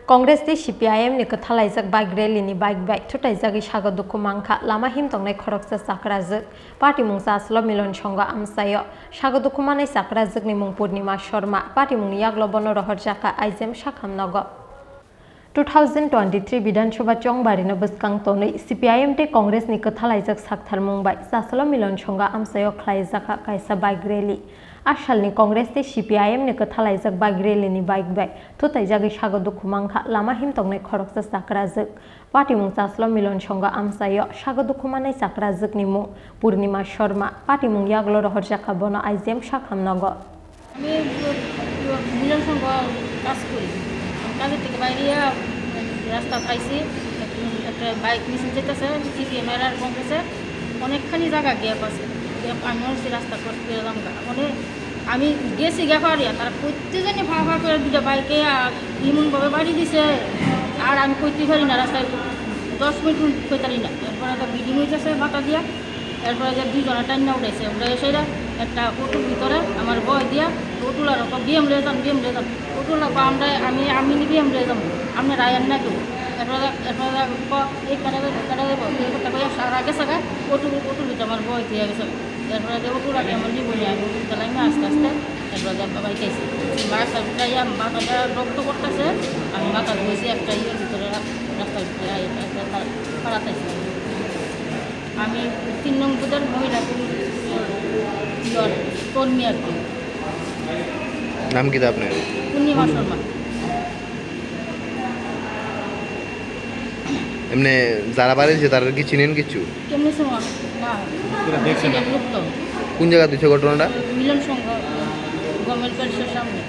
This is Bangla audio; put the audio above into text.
Congress di CPIM ni kathalajak bike rally ni bike thutaijak sago dukhu mangkha lama himtongnai khoroksa sakrajak party mungsa aslo milon songa amsayo sago dukhu manai sakrajak ni mung Purnima Sharma party mung yaglobono rohorjaka aizem sakhamnogo 2023 বিধানসভা চংবারিনো বসকাং তनै CPIM te Congress ni kathalajak sakthar mungbai saslo milon songa amsayo khlaijaka kaisa bike rally Ashalni Congress te CPIM ni kathalajak bike rally ni bike thutaijak sago dukhu mangkha lama himtongnai khoroksa sakrajak party mung saslo milon songa amsayo sago dukhu manai sakrajak ni mung Purnima Sharma party mung yaglo rohorjaka bono aizem sakhamnogo আমি মিলন সংঘ কাজ করি কাজের থেকে বাইরে রাস্তা পাইছি একটা বাইক মিছিল যেতেছে CPIM আর কংগ্রেসে অনেকখানি জায়গা গ্যাপ আছে আমি হচ্ছে রাস্তা ক্রস করে এলাম মানে আমি গেছি গ্যাপ আর তারা প্রত্যেকজনে ভাড়া করে দুটো বাইকে এমনভাবে বাড়ি দিছে আর আমি করতে পারি না রাস্তায় 10 মিনিট করতে পারি না এরপরে একটা বিল্ডিং হয়েছে বাতা দিয়া এরপরে যে দুইজনে টাইনা উঠেছে উঠে এসে একটা অটোর ভিতরে আমার বয় দিয়া অটোলার বিএম রে যান অটোলা আমি বিএম রে যাবো আপনার আয়ের না কেউ এরপরে এই কাটা দেবো আর আগে সাগা অটোর ভিতরে আমার বয় দিয়ে গেছে এরপরে অটোর আগে আমার জীবনে আমি উঠতে আস্তে এরপরে বাবাই খাইছি বাসা যাইয়া মাথাটা রক্ত করতেছে আমি মাথা ধুয়েছি একটা ইয়ের ভিতরে রাস্তার ভিতরে পাড়াতেছি আমি 3 নং বুথের মহিলা কর্মী আর কি নাম কি আপনার পূর্ণিমা শর্মা এমনি যারা বাড়িছে তারা কি চিনেন কিছু কেমনি সময় না দেখছেন কোন জায়গা দিচ্ছে ঘটনাটা মিলন সংঘ গভর্নমেন্ট প্যালেসের সামনে